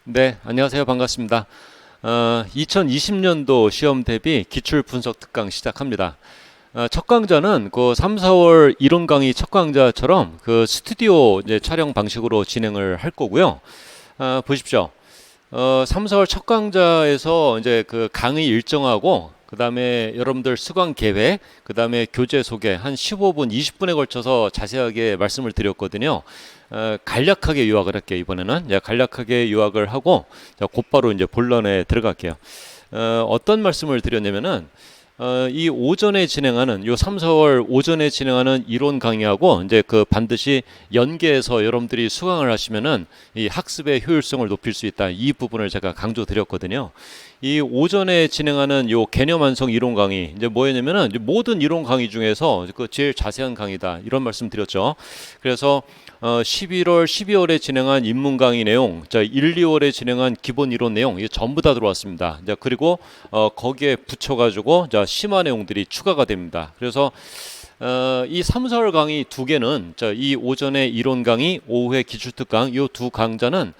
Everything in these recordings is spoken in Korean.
네, 안녕하세요. 반갑습니다. 2020년도 시험 대비 기출 분석 특강 시작합니다. 첫 강좌는 그 3, 4월 이론 강의 첫 강좌처럼 그 스튜디오 이제 촬영 방식으로 진행을 할 거고요. 보십시오. 3, 4월 첫 강좌에서 이제 그 강의 일정하고 그다음에 여러분들 수강 계획, 그다음에 교재 소개 한 15분, 20분에 걸쳐서 자세하게 말씀을 드렸거든요. 간략하게 요약을 할게요. 이번에는 간략하게 요약을 하고 곧바로 이제 본론에 들어갈게요. 어떤 말씀을 드렸냐면은 이 오전에 진행하는 요 3, 4월 오전에 진행하는 이론 강의하고 이제 그 반드시 연계해서 여러분들이 수강을 하시면은 이 학습의 효율성을 높일 수 있다. 이 부분을 제가 강조드렸거든요. 이 오전에 진행하는 요 개념 완성 이론 강의 이제 뭐였냐면은 이제 모든 이론 강의 중에서 그 제일 자세한 강의다. 이런 말씀 드렸죠. 그래서 11월, 12월에 진행한 입문 강의 내용, 1, 2월에 진행한 기본 이론 내용, 이게 전부 다 들어왔습니다. 그리고 거기에 붙여가지고 심화 내용들이 추가가 됩니다. 그래서 이 3, 4월 강의 두 개는 이 오전에 이론 강의, 오후에 기출특강, 이 두 강좌는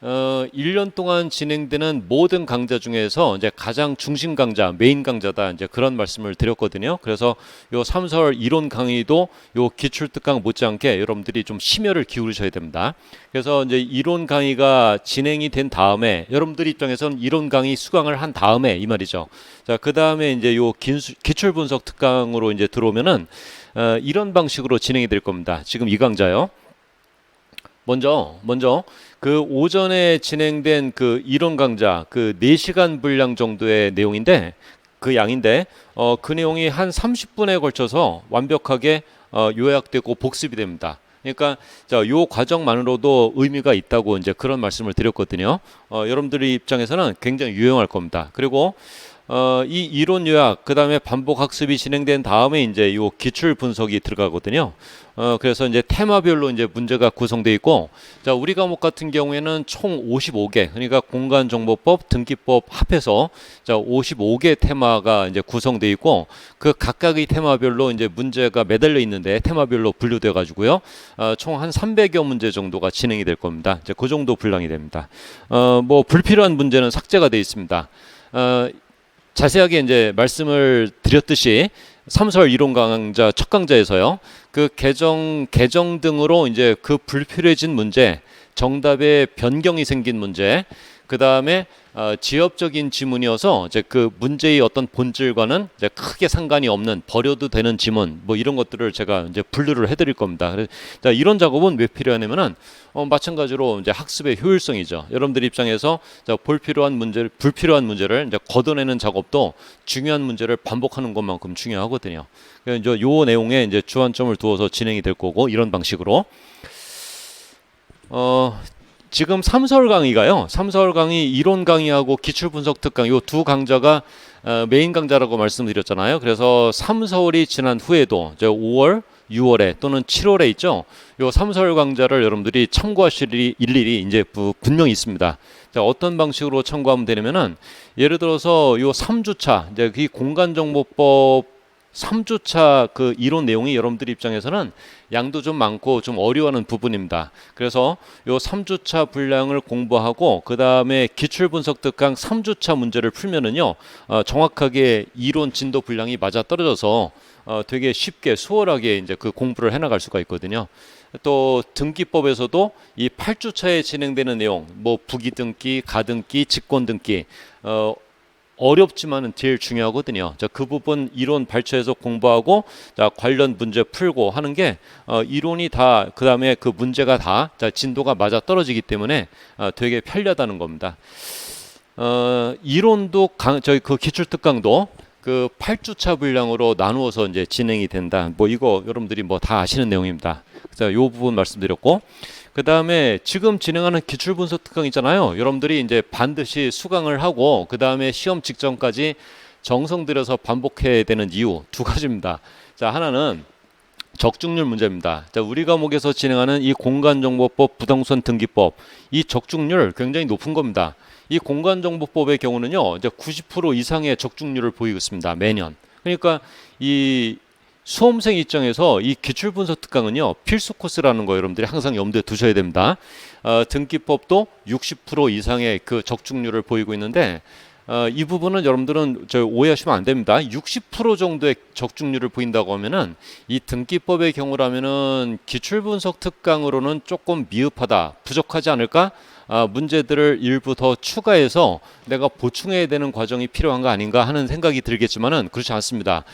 1년 동안 진행되는 모든 강좌 중에서 이제 가장 중심 강좌, 메인 강좌다. 이제 그런 말씀을 드렸거든요. 그래서 요 3, 4월 이론 강의도 요 기출 특강 못지않게 여러분들이 좀 심혈을 기울이셔야 됩니다. 그래서 이제 이론 강의가 진행이 된 다음에 여러분들 입장에서는 이론 강의 수강을 한 다음에 이 말이죠. 자, 그다음에 이제 요 기출 분석 특강으로 이제 들어오면은 이런 방식으로 진행이 될 겁니다. 지금 이 강좌요. 먼저 그 오전에 진행된 그 이론 강좌 그 4시간 분량 정도의 내용인데 그 양인데 그 내용이 한 30분에 걸쳐서 완벽하게 요약되고 복습이 됩니다. 그러니까 요 과정만으로도 의미가 있다고 이제 그런 말씀을 드렸거든요. 여러분들의 입장에서는 굉장히 유용할 겁니다. 그리고 이 이론 요약, 그 다음에 반복 학습이 진행된 다음에 이제 요 기출 분석이 들어가거든요. 그래서 이제 테마별로 이제 문제가 구성되어 있고, 자, 우리 과목 같은 경우에는 총 55개, 그러니까 공간정보법, 등기법 합해서 55개 테마가 이제 구성되어 있고, 그 각각의 테마별로 이제 문제가 매달려 있는데 테마별로 분류돼 가지고요. 총 한 300여 문제 정도가 진행이 될 겁니다. 이제 그 정도 분량이 됩니다. 뭐 불필요한 문제는 삭제가 되어 있습니다. 자세하게 이제 말씀을 드렸듯이 3, 4월 이론 강좌 첫 강좌에서요. 그 개정 등으로 이제 그 불필요해진 문제, 정답에 변경이 생긴 문제, 그 다음에 지엽적인 지문이어서 이제 그 문제의 어떤 본질과는 이제 크게 상관이 없는 버려도 되는 지문 뭐 이런 것들을 제가 이제 분류를 해드릴 겁니다. 그래서 이런 작업은 왜 필요하냐면은 마찬가지로 이제 학습의 효율성이죠. 여러분들 입장에서 불필요한 문제를 이제 걷어내는 작업도 중요한 문제를 반복하는 것만큼 중요하거든요. 그래서 이제 요 내용에 이제 주안점을 두어서 진행이 될 거고 이런 방식으로. 지금 3, 4월 강의가요. 3, 4월 강의 이론 강의하고 기출 분석 특강 요 두 강좌가 메인 강좌라고 말씀드렸잖아요. 그래서 3, 4월이 지난 후에도 5월, 6월에 또는 7월에 있죠. 요 3, 4월 강좌를 여러분들이 참고하실 일일이 이제 분명히 있습니다. 자, 어떤 방식으로 참고하면 되냐면은 예를 들어서 요 3주차 이제 이 공간정보법 3주차 그 이론 내용이 여러분들 입장에서는 양도 좀 많고 좀 어려워하는 부분입니다. 그래서 요 3주차 분량을 공부하고 그 다음에 기출 분석 특강 3주차 문제를 풀면은요 정확하게 이론 진도 분량이 맞아 떨어져서 되게 쉽게 수월하게 이제 그 공부를 해나갈 수가 있거든요. 또 등기법에서도 이 8주차에 진행되는 내용, 뭐 부기등기, 가등기, 직권등기 어렵지만은 제일 중요하거든요. 자, 그 부분 이론 발췌해서 공부하고 관련 문제 풀고 하는 게 이론이 다 그다음에 그 문제가 다 진도가 맞아 떨어지기 때문에 되게 편리하다는 겁니다. 이론도 저희 그 기출 특강도 그 8주차 분량으로 나누어서 이제 진행이 된다. 뭐 이거 여러분들이 뭐 다 아시는 내용입니다. 자, 요 부분 말씀드렸고 그 다음에 지금 진행하는 기출 분석 특강 있잖아요. 여러분들이 이제 반드시 수강을 하고 그 다음에 시험 직전까지 정성 들여서 반복해야 되는 이유 두 가지입니다. 자, 하나는 적중률 문제입니다. 자, 우리 과목에서 진행하는 이 공간정보법, 부동산 등기법 이 적중률 굉장히 높은 겁니다. 이 공간정보법의 경우는요, 이제 90% 이상의 적중률을 보이고 있습니다. 매년. 그러니까 이 수험생 입장에서 이 기출분석 특강은요, 필수 코스라는 거 여러분들이 항상 염두에 두셔야 됩니다. 등기법도 60% 이상의 그 적중률을 보이고 있는데, 이 부분은 여러분들은 오해하시면 안 됩니다. 60% 정도의 적중률을 보인다고 하면은 이 등기법의 경우라면은 기출분석 특강으로는 조금 미흡하다, 부족하지 않을까? 문제들을 일부 더 추가해서 내가 보충해야 되는 과정이 필요한 거 아닌가 하는 생각이 들겠지만은 그렇지 않습니다.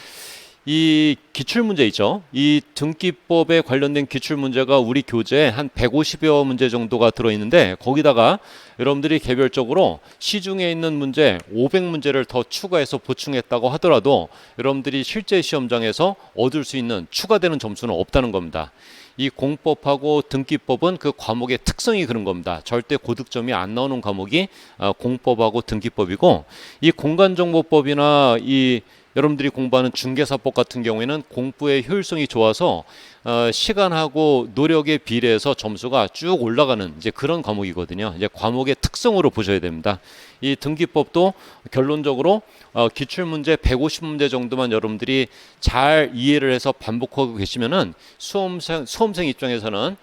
이 기출문제 있죠. 이 등기법에 관련된 기출문제가 우리 교재에 한 150여 문제 정도가 들어있는데, 거기다가 여러분들이 개별적으로 시중에 있는 문제 500문제를 더 추가해서 보충했다고 하더라도 여러분들이 실제 시험장에서 얻을 수 있는 추가되는 점수는 없다는 겁니다. 이 공법하고 등기법은 그 과목의 특성이 그런 겁니다. 절대 고득점이 안 나오는 과목이 공법하고 등기법이고, 이 공간정보법이나 이 여러분들이 공부하는 중개사법 같은 경우에는 공부의 효율성이 좋아서 시간하고 노력에 비례해서 점수가 쭉 올라가는 이제 그런 과목이거든요. 이제 과목의 특성으로 보셔야 됩니다. 이 등기법도 결론적으로 기출문제 150문제 정도만 여러분들이 잘 이해를 해서 반복하고 계시면은 수험생 입장에서는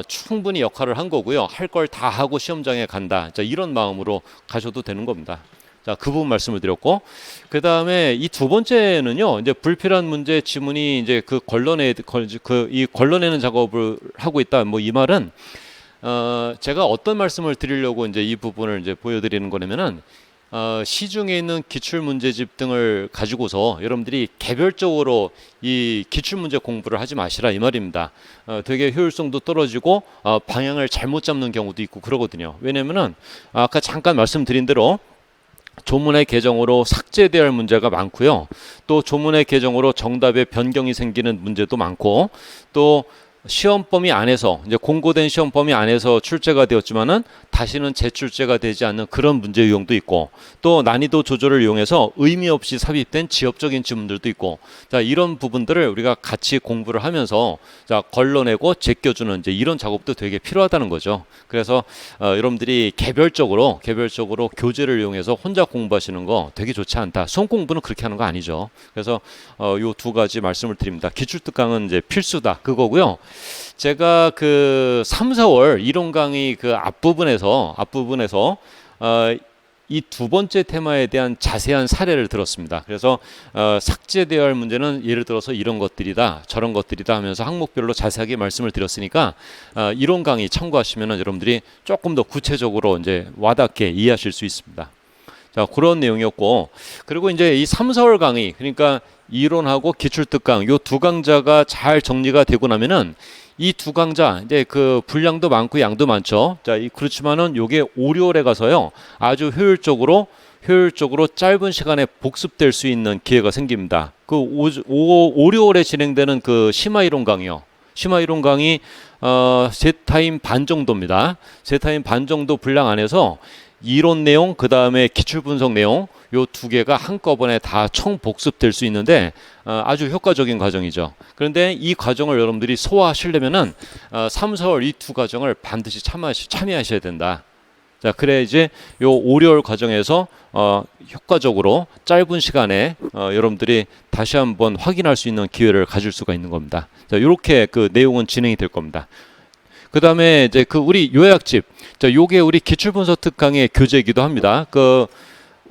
충분히 역할을 한 거고요. 할 걸 다 하고 시험장에 간다. 자, 이런 마음으로 가셔도 되는 겁니다. 자, 그 부분 말씀을 드렸고, 그 다음에 이 두 번째는요, 이제 불필요한 문제 지문이 이제 이 걸러내는 작업을 하고 있다. 뭐 이 말은, 제가 어떤 말씀을 드리려고 이제 이 부분을 이제 보여드리는 거냐면은, 시중에 있는 기출문제집 등을 가지고서 여러분들이 개별적으로 이 기출문제 공부를 하지 마시라 이 말입니다. 되게 효율성도 떨어지고, 방향을 잘못 잡는 경우도 있고 그러거든요. 왜냐면은, 아까 잠깐 말씀드린 대로, 조문의 개정으로 삭제돼야 할 문제가 많고요. 또 조문의 개정으로 정답에 변경이 생기는 문제도 많고, 또 시험 범위 안에서 이제 공고된 시험 범위 안에서 출제가 되었지만은 다시는 재출제가 되지 않는 그런 문제 유형도 있고, 또 난이도 조절을 이용해서 의미 없이 삽입된 지엽적인 지문들도 있고, 자, 이런 부분들을 우리가 같이 공부를 하면서 자, 걸러내고 제껴주는 이제 이런 작업도 되게 필요하다는 거죠. 그래서 여러분들이 개별적으로 교재를 이용해서 혼자 공부하시는 거 되게 좋지 않다. 수험 공부는 그렇게 하는 거 아니죠. 그래서 요 두 가지 말씀을 드립니다. 기출특강은 이제 필수다 그거고요. 제가 그 3, 4월 이론 강의 그 앞부분에서 이 두 번째 테마에 대한 자세한 사례를 들었습니다. 그래서 삭제되어야 할 문제는 예를 들어서 이런 것들이다, 저런 것들이다 하면서 항목별로 자세하게 말씀을 드렸으니까 이론 강의 참고하시면 여러분들이 조금 더 구체적으로 이제 와닿게 이해하실 수 있습니다. 자, 그런 내용이었고, 그리고 이제 이 3, 4월 강의, 그러니까 이론하고 기출특강 요 두 강좌가 잘 정리가 되고 나면은 이 두 강좌 이제 그 분량도 많고 양도 많죠. 자, 그렇지만은 요게 5, 6월에 가서요 아주 효율적으로 짧은 시간에 복습될 수 있는 기회가 생깁니다. 그 5, 6월에 진행되는 그 심화이론 강의요. 심화이론 강의 세 타임 반 정도입니다. 세 타임 반 정도 분량 안에서 이론 내용, 그 다음에 기출 분석 내용, 요 두 개가 한꺼번에 다 총 복습될 수 있는데 아주 효과적인 과정이죠. 그런데 이 과정을 여러분들이 소화하시려면은 3, 4월 이 두 과정을 반드시 참여하셔야 된다. 자, 그래 이제 요 5, 6월 과정에서 효과적으로 짧은 시간에 여러분들이 다시 한번 확인할 수 있는 기회를 가질 수가 있는 겁니다. 자, 요렇게 그 내용은 진행이 될 겁니다. 그 다음에 이제 그 우리 요약집, 자, 요게 우리 기출분석 특강의 교재이기도 합니다. 그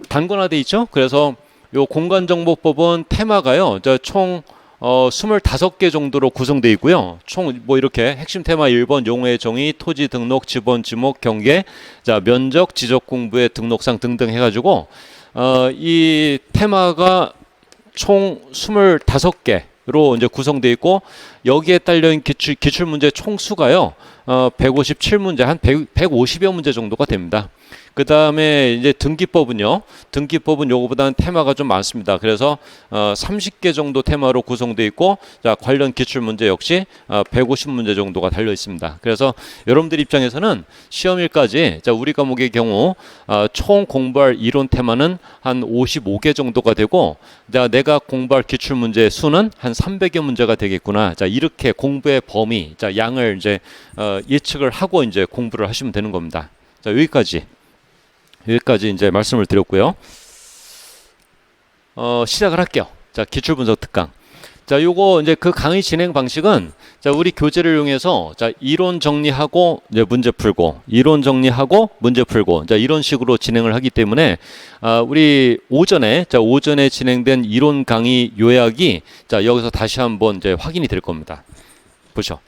단권화돼 있죠. 그래서 요 공간정보법은 테마가요, 총 25개 정도로 구성되어 있고요. 총 뭐 이렇게 핵심 테마 1번 용어의 정의, 토지 등록, 지번 지목, 경계, 자, 면적, 지적 공부의 등록상 등등 해가지고 이 테마가 총 25개로 이제 구성되어 있고, 여기에 딸려있는 기출 문제 총 수가요 157문제, 한 150여 문제 정도가 됩니다. 그 다음에 이제 등기법은 요거보다는 테마가 좀 많습니다. 그래서 30개 정도 테마로 구성되어 있고, 자, 관련 기출 문제 역시 150문제 정도가 달려 있습니다. 그래서 여러분들 입장에서는 시험일까지, 자, 우리 과목의 경우 총 공부할 이론 테마는 한 55개 정도가 되고, 자, 내가 공부할 기출 문제 수는 한 300여 문제가 되겠구나. 자, 이렇게 공부의 범위, 자, 양을 이제 예측을 하고 이제 공부를 하시면 되는 겁니다. 자, 여기까지 이제 말씀을 드렸고요. 시작을 할게요. 자, 기출분석 특강. 자, 요거 이제 그 강의 진행 방식은 자, 우리 교재를 이용해서 자, 이론 정리하고 이제 문제 풀고 이론 정리하고 문제 풀고 자, 이런 식으로 진행을 하기 때문에 우리 오전에 진행된 이론 강의 요약이 자, 여기서 다시 한번 이제 확인이 될 겁니다. 보죠.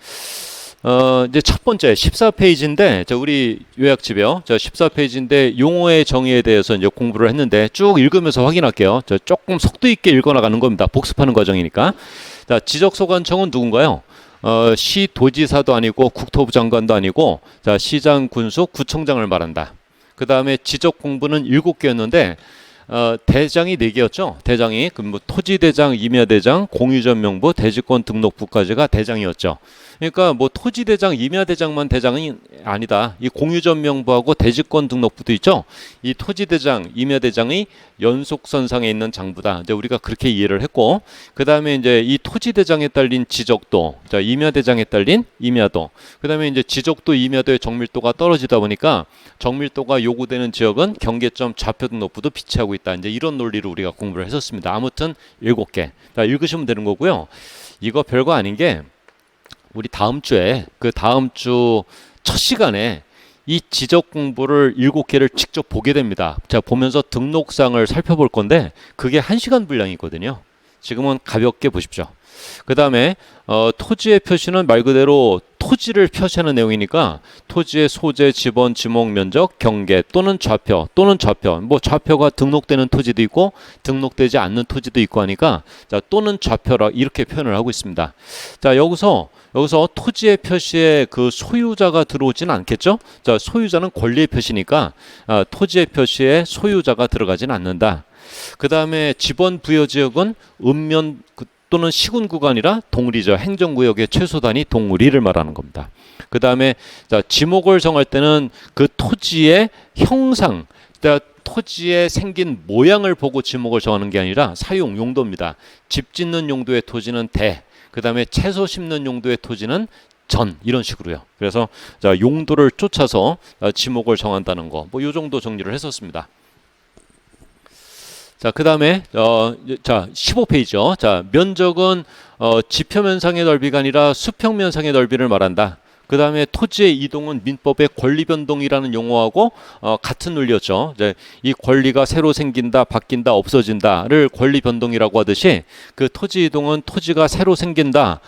이제 첫 번째 14페이지인데, 우리 요약집이요. 14페이지인데, 용어의 정의에 대해서 이제 공부를 했는데, 쭉 읽으면서 확인할게요. 조금 속도 있게 읽어나가는 겁니다. 복습하는 과정이니까. 자, 지적소관청은 누군가요? 시 도지사도 아니고, 국토부 장관도 아니고, 자, 시장, 군수, 구청장을 말한다. 그 다음에 지적 공부는 7개였는데, 대장이 4개였죠. 대장이 뭐 토지대장, 임야대장, 공유전명부, 대지권 등록부까지가 대장이었죠. 그러니까 뭐 토지대장, 임야대장만 대장이 아니다. 이 공유전명부하고 대지권 등록부도 있죠. 이 토지대장, 임야대장이 연속선상에 있는 장부다. 이제 우리가 그렇게 이해를 했고, 그 다음에 이제 이 토지대장에 딸린 지적도, 자, 임야대장에 딸린 임야도, 그 다음에 이제 지적도, 임야도의 정밀도가 떨어지다 보니까 정밀도가 요구되는 지역은 경계점 좌표 등록부도 비치하고 있다. 이제 이런 논리로 우리가 공부를 했었습니다. 아무튼 7개. 자, 읽으시면 되는 거고요. 이거 별거 아닌 게 우리 다음 주에 다음 주 첫 시간에 이 지적 공부를 7개를 직접 보게 됩니다. 자, 보면서 등록상을 살펴볼 건데 그게 1시간 분량이거든요. 지금은 가볍게 보십시오. 그 다음에 토지의 표시는 말 그대로 토지를 표시하는 내용이니까 토지의 소재, 지번, 지목, 면적, 경계 또는 좌표 뭐 좌표가 등록되는 토지도 있고 등록되지 않는 토지도 있고 하니까 자, 또는 좌표라 이렇게 표현을 하고 있습니다. 자, 여기서 토지의 표시에 그 소유자가 들어오지는 않겠죠? 자, 소유자는 권리의 표시니까 토지의 표시에 소유자가 들어가지는 않는다. 그 다음에 지번 부여 지역은 읍면 또는 시군 구간이라 동리죠. 행정구역의 최소 단위 동리를 말하는 겁니다. 그 다음에 지목을 정할 때는 그 토지의 형상, 토지에 생긴 모양을 보고 지목을 정하는 게 아니라 사용 용도입니다. 집 짓는 용도의 토지는 대, 그 다음에 채소 심는 용도의 토지는 전, 이런 식으로요. 그래서 자, 용도를 쫓아서 지목을 정한다는 거, 뭐 이 정도 정리를 했었습니다. 자, 그 다음에 자, 15페이지요. 자, 면적은 지표면상의 넓이가 아니라 수평면상의 넓이를 말한다. 그 다음에 토지의 이동은 민법의 권리변동이라는 용어하고 같은 논리였죠. 이제 이 권리가 새로 생긴다, 바뀐다, 없어진다를 권리변동이라고 하듯이 그 토지 이동은 토지가 새로 생긴다,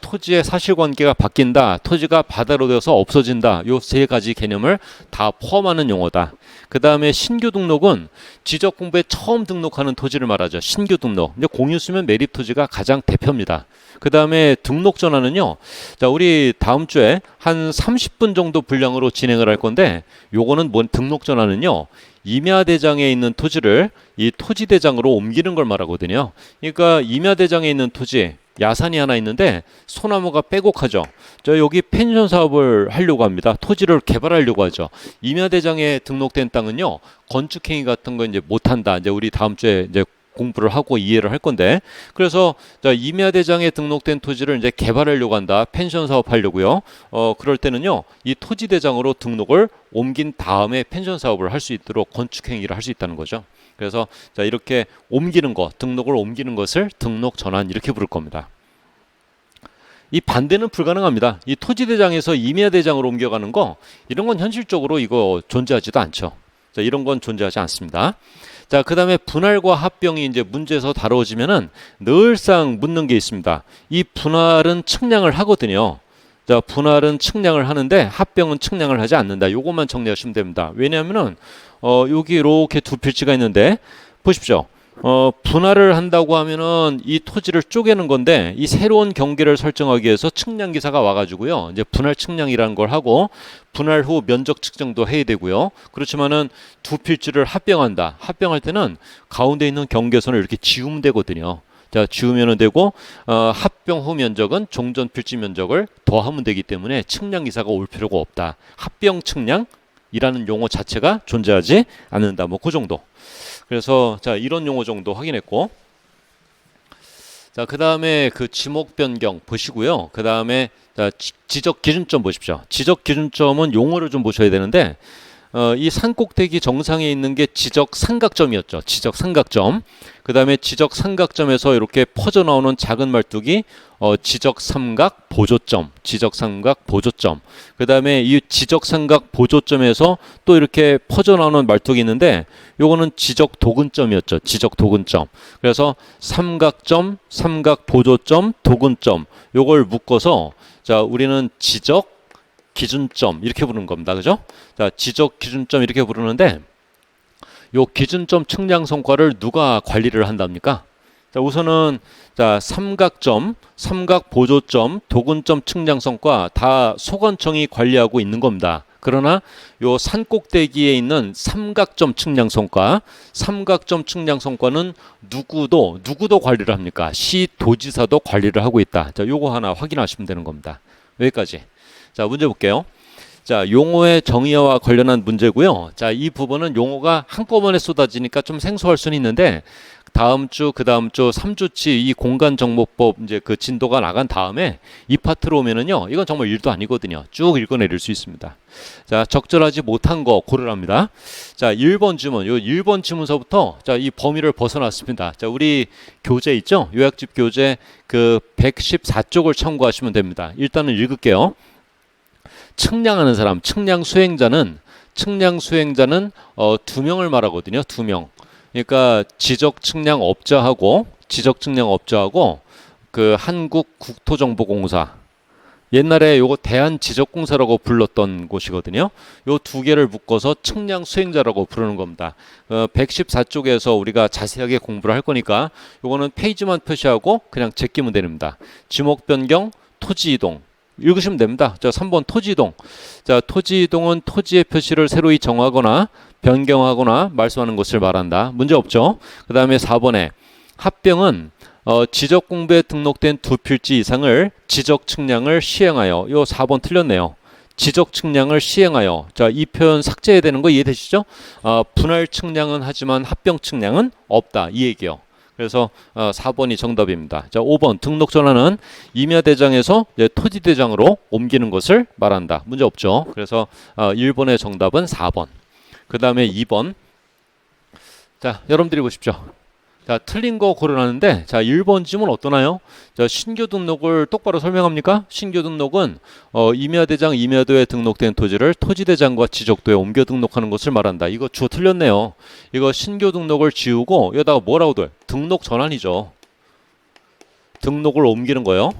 토지의 사실관계가 바뀐다, 토지가 바다로 되어서 없어진다. 요 세 가지 개념을 다 포함하는 용어다. 그 다음에 신규 등록은 지적 공부에 처음 등록하는 토지를 말하죠. 신규 등록. 이제 공유 수면 매립 토지가 가장 대표입니다. 그 다음에 등록 전환은요. 자, 우리 다음 주에 한 30분 정도 분량으로 진행을 할 건데, 요거는 뭔 등록 전환은요. 임야대장에 있는 토지를 이 토지대장으로 옮기는 걸 말하거든요. 그러니까 임야대장에 있는 토지, 야산이 하나 있는데 소나무가 빼곡하죠. 저 여기 펜션 사업을 하려고 합니다. 토지를 개발하려고 하죠. 임야대장에 등록된 땅은요, 건축행위 같은 거 이제 못한다. 이제 우리 다음 주에 이제 공부를 하고 이해를 할 건데, 그래서 자, 임야대장에 등록된 토지를 이제 개발하려고 한다. 펜션 사업 하려고요. 그럴 때는요, 이 토지대장으로 등록을 옮긴 다음에 펜션 사업을 할 수 있도록 건축행위를 할 수 있다는 거죠. 그래서 자, 이렇게 옮기는 거, 등록을 옮기는 것을 등록 전환 이렇게 부를 겁니다. 이 반대는 불가능합니다. 이 토지대장에서 임야대장으로 옮겨가는 거, 이런 건 현실적으로 이거 존재하지도 않죠. 자, 이런 건 존재하지 않습니다. 자, 그 다음에 분할과 합병이 이제 문제에서 다뤄지면은 늘상 묻는 게 있습니다. 이 분할은 측량을 하거든요. 자, 분할은 측량을 하는데 합병은 측량을 하지 않는다. 요것만 정리하시면 됩니다. 왜냐하면은 여기 이렇게 두 필지가 있는데 보십시오. 분할을 한다고 하면은 이 토지를 쪼개는 건데, 이 새로운 경계를 설정하기 위해서 측량 기사가 와가지고요, 이제 분할 측량이라는 걸 하고 분할 후 면적 측정도 해야 되고요. 그렇지만은 두 필지를 합병한다. 합병할 때는 가운데 있는 경계선을 이렇게 지우면 되거든요. 자, 지우면 되고 합병 후 면적은 종전 필지 면적을 더하면 되기 때문에 측량 기사가 올 필요가 없다. 합병 측량이라는 용어 자체가 존재하지 않는다. 뭐 그 정도. 그래서 자, 이런 용어 정도 확인했고, 자, 그 다음에 그 지목 변경 보시고요. 그 다음에 지적 기준점 보십시오. 지적 기준점은 용어를 좀 보셔야 되는데, 이 산꼭대기 정상에 있는 게 지적 삼각점이었죠. 지적 삼각점. 그 다음에 지적 삼각점에서 이렇게 퍼져 나오는 작은 말뚝이 지적 삼각 보조점, 지적 삼각 보조점. 그 다음에 이 지적 삼각 보조점에서 또 이렇게 퍼져 나오는 말뚝이 있는데 요거는 지적 도근점이었죠. 지적 도근점. 그래서 삼각점, 삼각 보조점, 도근점 요걸 묶어서 자, 우리는 지적 기준점 이렇게 부르는 겁니다. 그죠? 자, 지적 기준점 이렇게 부르는데 요 기준점 측량 성과를 누가 관리를 한답니까? 자, 우선은 자, 삼각점, 삼각 보조점, 도근점 측량 성과 다 소관청이 관리하고 있는 겁니다. 그러나 요 산꼭대기에 있는 삼각점 측량 성과, 삼각점 측량 성과는 누구도 관리를 합니까? 시도지사도 관리를 하고 있다. 자, 요거 하나 확인하시면 되는 겁니다. 여기까지. 자, 문제 볼게요. 자, 용어의 정의와 관련한 문제고요. 자, 이 부분은 용어가 한꺼번에 쏟아지니까 좀 생소할 수는 있는데 다음 주, 그 다음 주 3주치 이 공간정보법 이제 그 진도가 나간 다음에 이 파트로 오면은요. 이건 정말 일도 아니거든요. 쭉 읽어내릴 수 있습니다. 자, 적절하지 못한 거 고르랍니다. 자, 1번 지문. 요 1번 지문서부터 자, 이 범위를 벗어났습니다. 자, 우리 교재 있죠? 요약집 교재 그 114쪽을 참고하시면 됩니다. 일단은 읽을게요. 측량하는 사람, 측량 수행자는 두 명을 말하거든요. 두 명. 그러니까 지적 측량 업자하고 그 한국국토정보공사 옛날에 요거 대한지적공사라고 불렀던 곳이거든요. 요 두 개를 묶어서 측량 수행자라고 부르는 겁니다. 114쪽에서 우리가 자세하게 공부를 할 거니까 요거는 페이지만 표시하고 그냥 제끼면 됩니다. 지목 변경, 토지 이동 읽으시면 됩니다. 자, 3번 토지 이동. 자, 토지 이동은 토지의 표시를 새로이 정하거나 변경하거나 말소하는 것을 말한다. 문제 없죠? 그 다음에 4번에 합병은 지적 공부에 등록된 두 필지 이상을 지적 측량을 시행하여. 요 4번 틀렸네요. 지적 측량을 시행하여. 자, 이 표현 삭제해야 되는 거 이해되시죠? 분할 측량은 하지만 합병 측량은 없다. 이 얘기요. 그래서 4번이 정답입니다. 자, 5번 등록 전환은 임야대장에서 토지대장으로 옮기는 것을 말한다. 문제 없죠? 그래서 1번의 정답은 4번. 그 다음에 2번. 자, 여러분들이 보십시오. 자, 틀린 거 고르라는데 자, 1번 지문 어떠나요? 자, 신규 등록을 똑바로 설명합니까? 신규 등록은 임야대장, 임야도에 등록된 토지를 토지대장과 지적도에 옮겨 등록하는 것을 말한다. 이거 주어 틀렸네요. 이거 신규 등록을 지우고 여기다가 뭐라고 돼? 등록 전환이죠. 등록을 옮기는 거요.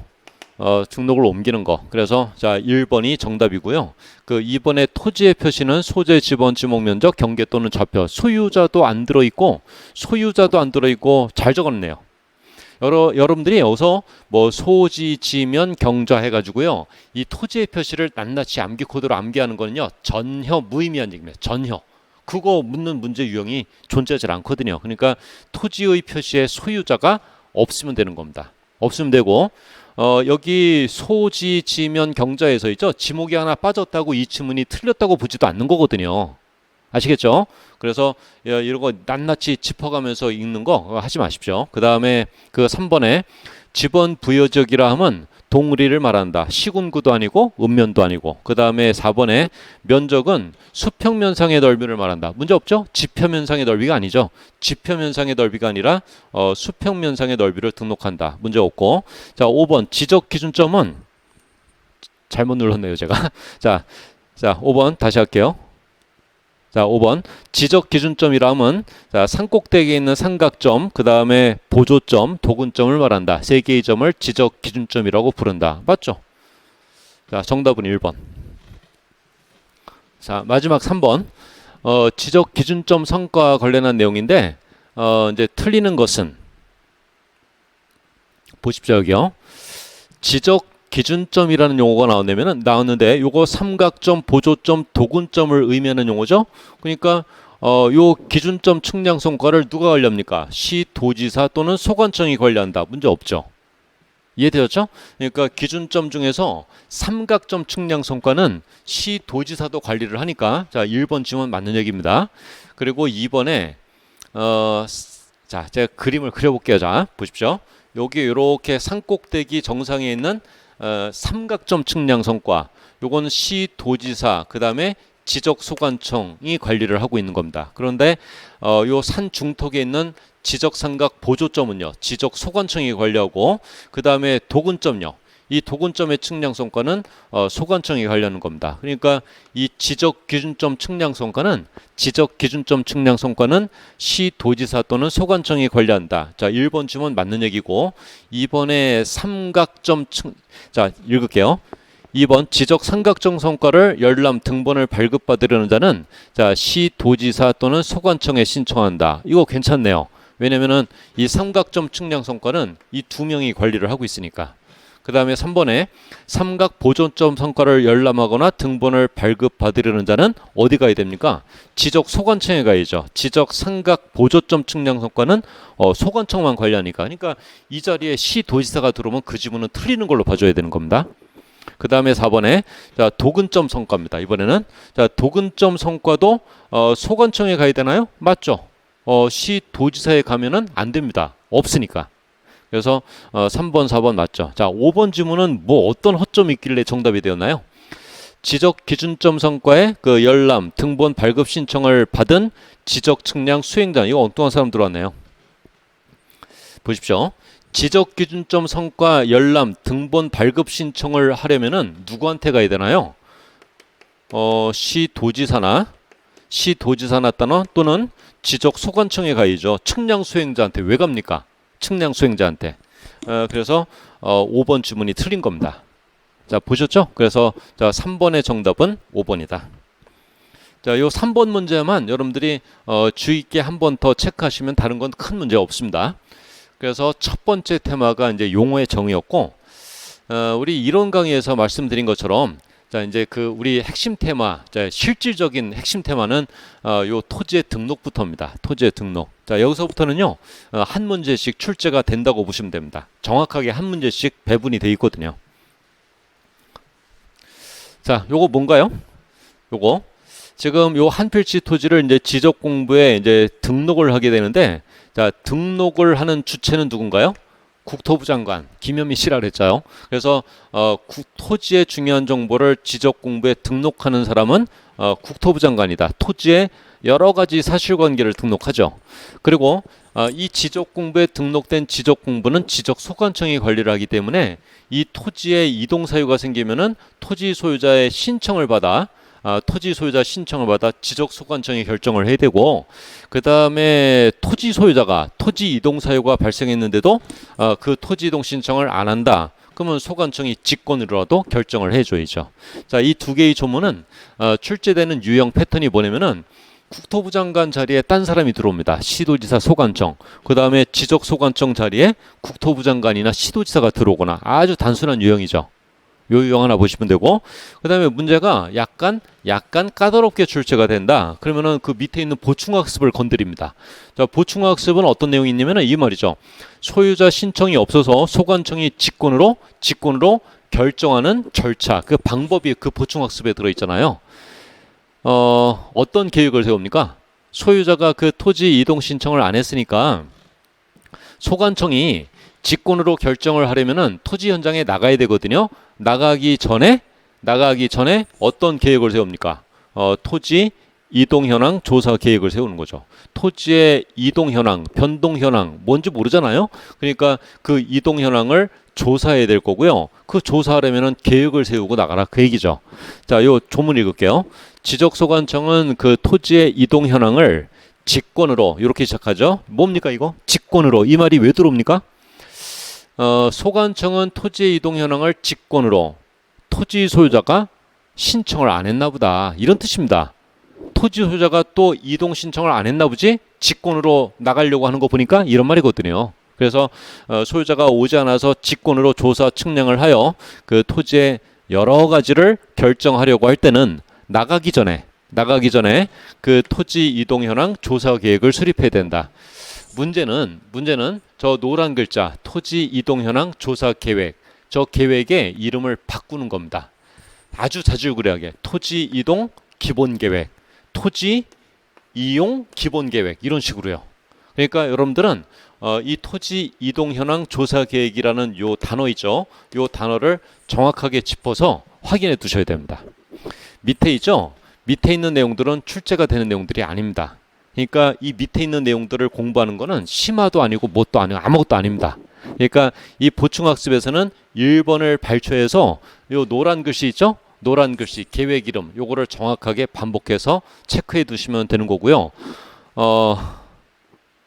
등록을 옮기는 거. 그래서 자, 1번이 정답이고요. 그 2번의 토지의 표시는 소재, 지번, 지목 면적, 경계 또는 좌표. 소유자도 안 들어있고 잘 적었네요. 여러분들이 여기서 뭐 소지, 지면, 경좌 해가지고요. 이 토지의 표시를 낱낱이 암기 코드로 암기하는 거는요. 전혀 무의미한 얘기입니다. 전혀. 그거 묻는 문제 유형이 존재하지 않거든요. 그러니까 토지의 표시에 소유자가 없으면 되는 겁니다. 없으면 되고 여기 소지, 지면, 경자에서 있죠. 지목이 하나 빠졌다고 이 지문이 틀렸다고 보지도 않는 거거든요. 아시겠죠? 그래서 이런 거 낱낱이 짚어가면서 읽는 거 하지 마십시오. 그 다음에 그 3번에 지번 부여지역이라 하면 동리를 말한다. 시군구도 아니고 읍면도 아니고. 그 다음에 4번에 면적은 수평면상의 넓이를 말한다. 문제 없죠? 지표면상의 넓이가 아니죠. 지표면상의 넓이가 아니라 수평면상의 넓이를 등록한다. 문제 없고. 자, 5번 지적 기준점은 잘못 눌렀네요, 제가. 자, 5번 다시 할게요. 자, 5번 지적 기준점이라 하면 자, 산꼭대기에 있는 삼각점, 그 다음에 보조점, 도근점을 말한다. 세 개의 점을 지적 기준점이라고 부른다. 맞죠? 자, 정답은 1번. 자, 마지막 3번 지적 기준점 성과와 관련한 내용인데 이제 틀리는 것은 보십시오. 여기요. 지적 기준점이라는 용어가 나왔는데 요거 삼각점, 보조점, 도근점을 의미하는 용어죠. 그러니까 요 기준점 측량 성과를 누가 관리합니까? 시도지사 또는 소관청이 관리한다. 문제 없죠. 이해되셨죠? 그러니까 기준점 중에서 삼각점 측량 성과는 시도지사도 관리를 하니까 자, 1번 지문 맞는 얘기입니다. 그리고 2번에 자, 제가 그림을 그려볼게요. 자, 보십시오. 여기 이렇게 산꼭대기 정상에 있는 삼각점 측량 성과, 요건 시도지사, 그 다음에 지적소관청이 관리를 하고 있는 겁니다. 그런데 요 산 중턱에 있는 지적삼각 보조점은요, 지적소관청이 관리하고, 그 다음에 도근점요, 이 도근점의 측량성과는 소관청이 관리하는 겁니다. 그러니까 이 지적기준점 측량성과는 시도지사 또는 소관청이 관리한다. 자, 1번 질문 맞는 얘기고, 2번에 삼각점 자, 읽을게요. 2번 지적 삼각점 성과를 열람 등본을 발급받으려는 자는 자, 시도지사 또는 소관청에 신청한다. 이거 괜찮네요. 왜냐면은 이 삼각점 측량 성과는 이 두 명이 관리를 하고 있으니까. 그 다음에 3번에 삼각 보존점 성과를 열람하거나 등본을 발급받으려는 자는 어디 가야 됩니까? 지적 소관청에 가야죠. 지적 삼각 보존점 측량 성과는 소관청만 관리하니까. 그러니까 이 자리에 시도지사가 들어오면 그 지문은 틀리는 걸로 봐줘야 되는 겁니다. 그 다음에 4번에 자, 도근점 성과입니다. 이번에는 자, 도근점 성과도 소관청에 가야 되나요? 맞죠? 시도지사에 가면은 안 됩니다. 없으니까. 그래서 3번, 4번 맞죠? 자, 5번 지문은 뭐 어떤 허점이 있길래 정답이 되었나요? 지적 기준점 성과의 그 열람, 등본 발급 신청을 받은 지적 측량 수행자. 이거 엉뚱한 사람 들어왔네요. 보십시오. 지적 기준점 성과 열람 등본 발급 신청을 하려면은 누구한테 가야 되나요? 시도지사나 또는 지적 소관청에 가야죠. 측량 수행자한테 왜 갑니까? 측량 수행자한테. 그래서 5번 지문이 틀린 겁니다. 자, 보셨죠? 그래서 자, 3번의 정답은 5번이다. 자, 요 3번 문제만 여러분들이 주의 있게 한 번 더 체크하시면 다른 건 큰 문제 없습니다. 그래서 첫 번째 테마가 이제 용어의 정의였고, 우리 이론 강의에서 말씀드린 것처럼, 자, 이제 그 우리 핵심 테마, 자, 실질적인 핵심 테마는 요 토지의 등록부터입니다. 토지의 등록. 자, 여기서부터는요, 한 문제씩 출제가 된다고 보시면 됩니다. 정확하게 한 문제씩 배분이 돼 있거든요. 자, 요거 뭔가요? 요거. 지금 요 한 필지 토지를 이제 지적 공부에 이제 등록을 하게 되는데, 자, 등록을 하는 주체는 누군가요? 국토부 장관 김현미 씨라 그랬죠. 그래서 토지의 중요한 정보를 지적 공부에 등록하는 사람은 국토부 장관이다. 토지의 여러 가지 사실관계를 등록하죠. 그리고 이 지적 공부에 등록된 지적 공부는 지적 소관청이 관리를 하기 때문에 이 토지의 이동 사유가 생기면은 토지 소유자의 신청을 받아 토지 소유자 신청을 받아 지적 소관청이 결정을 해야 되고, 그 다음에 토지 소유자가 토지 이동 사유가 발생했는데도 그 토지 이동 신청을 안 한다. 그러면 소관청이 직권으로라도 결정을 해줘야죠. 자, 이 두 개의 조문은 출제되는 유형 패턴이 뭐냐면은 국토부 장관 자리에 딴 사람이 들어옵니다. 시도지사 소관청. 그 다음에 지적 소관청 자리에 국토부 장관이나 시도지사가 들어오거나 아주 단순한 유형이죠. 요 유형 하나 보시면 되고, 그 다음에 문제가 약간 까다롭게 출제가 된다. 그러면은 그 밑에 있는 보충학습을 건드립니다. 자, 보충학습은 어떤 내용이 있냐면은 이 말이죠. 소유자 신청이 없어서 소관청이 직권으로 결정하는 절차, 그 방법이 그 보충학습에 들어있잖아요. 어떤 계획을 세웁니까? 소유자가 그 토지 이동 신청을 안 했으니까 소관청이 직권으로 결정을 하려면은 토지 현장에 나가야 되거든요. 나가기 전에 어떤 계획을 세웁니까? 토지 이동 현황 조사 계획을 세우는 거죠. 토지의 이동 현황, 변동 현황 뭔지 모르잖아요. 그러니까 그 이동 현황을 조사해야 될 거고요. 그 조사하려면은 계획을 세우고 나가라 그 얘기죠. 자, 요 조문 읽을게요. 지적소관청은 그 토지의 이동 현황을 직권으로 이렇게 시작하죠. 뭡니까 이거? 직권으로. 이 말이 왜 들어옵니까? 소관청은 토지의 이동 현황을 직권으로, 토지 소유자가 신청을 안 했나 보다 이런 뜻입니다. 토지 소유자가 또 이동 신청을 안 했나 보지? 직권으로 나가려고 하는 거 보니까 이런 말이거든요. 그래서 소유자가 오지 않아서 직권으로 조사 측량을 하여 그 토지의 여러 가지를 결정하려고 할 때는 나가기 전에 그 토지 이동 현황 조사 계획을 수립해야 된다. 문제는 저 노란 글자 토지 이동 현황 조사 계획, 저 계획의 이름을 바꾸는 겁니다. 아주 자질구레하게 토지 이동 기본 계획, 토지 이용 기본 계획 이런 식으로요. 그러니까 여러분들은 이 토지 이동 현황 조사 계획이라는 요 단어 있죠. 요 단어를 정확하게 짚어서 확인해 두셔야 됩니다. 밑에 있죠. 밑에 있는 내용들은 출제가 되는 내용들이 아닙니다. 그러니까 이 밑에 있는 내용들을 공부하는 거는 심화도 아니고 뭣도 아니고 아무것도 아닙니다. 그러니까 이 보충학습에서는 1번을 발췌해서 요 노란 글씨 있죠? 노란 글씨 계획 이름 요거를 정확하게 반복해서 체크해 두시면 되는 거고요.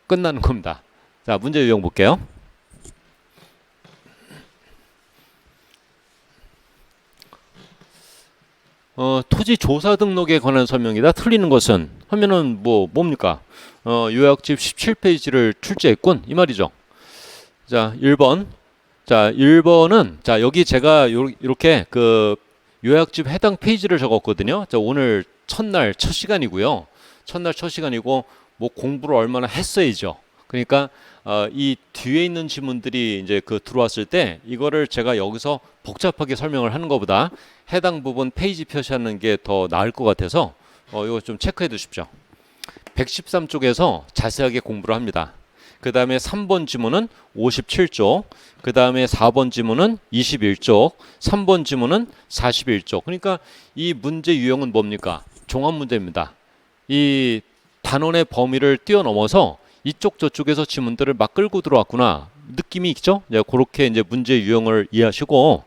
끝나는 겁니다. 자, 문제 유형 볼게요. 토지 조사 등록에 관한 설명이다. 틀리는 것은 하면은 뭡니까? 요약집 17페이지를 출제했군 이 말이죠. 자, 1번. 자, 1번은 자, 여기 제가 이렇게 그 요약집 해당 페이지를 적었거든요. 자, 오늘 첫날 첫 시간이고요. 첫날 첫 시간이고 뭐 공부를 얼마나 했어야죠. 그러니까 이 뒤에 있는 지문들이 이제 그 들어왔을 때 이거를 제가 여기서 복잡하게 설명을 하는 것보다 해당 부분 페이지 표시하는 게 더 나을 것 같아서 이거 좀 체크해 두십시오. 113쪽에서 자세하게 공부를 합니다. 그 다음에 3번 지문은 57쪽, 그 다음에 4번 지문은 21쪽, 3번 지문은 41쪽. 그러니까 이 문제 유형은 뭡니까? 종합 문제입니다. 이 단원의 범위를 뛰어넘어서 이쪽 저쪽에서 지문들을 막 끌고 들어왔구나 느낌이 있죠? 그렇게 이제 문제 유형을 이해하시고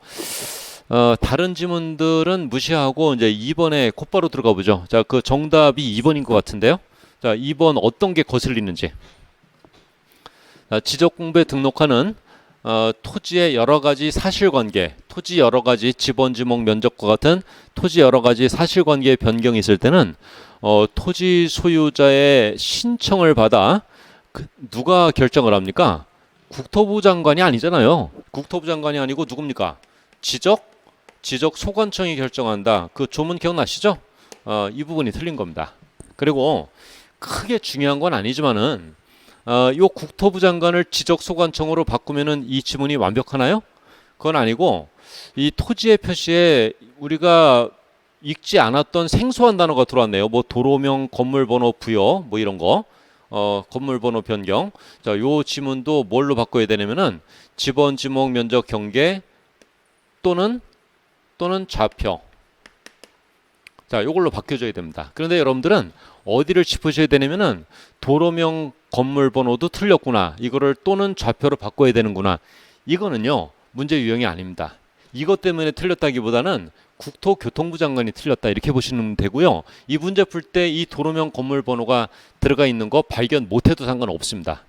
다른 지문들은 무시하고 이제 2번에 곧바로 들어가 보죠. 자, 그 정답이 2번인 것 같은데요. 자, 2번 어떤 게 거슬리는지. 지적공부에 등록하는 토지의 여러 가지 사실관계, 토지 여러 가지 지번, 지목, 면적과 같은 토지 여러 가지 사실관계의 변경이 있을 때는 토지 소유자의 신청을 받아 누가 결정을 합니까? 국토부 장관이 아니잖아요. 국토부 장관이 아니고 누굽니까? 지적 소관청이 결정한다. 그 조문 기억나시죠? 이 부분이 틀린 겁니다. 그리고 크게 중요한 건 아니지만은 요 국토부 장관을 지적 소관청으로 바꾸면은 이 지문이 완벽하나요? 그건 아니고 이 토지의 표시에 우리가 읽지 않았던 생소한 단어가 들어왔네요. 뭐 도로명, 건물번호 부여, 뭐 이런 거. 건물번호 변경. 자, 요 지문도 뭘로 바꿔야 되냐면은 지번, 지목, 면적, 경계 또는 좌표. 자, 요걸로 바뀌어줘야 됩니다. 그런데 여러분들은 어디를 짚으셔야 되냐면은 도로명, 건물번호도 틀렸구나. 이거를 또는 좌표로 바꿔야 되는구나. 이거는요, 문제 유형이 아닙니다. 이것 때문에 틀렸다기보다는 국토교통부 장관이 틀렸다 이렇게 보시면 되고요. 이 문제 풀 때 이 도로명 건물번호가 들어가 있는 거 발견 못해도 상관없습니다.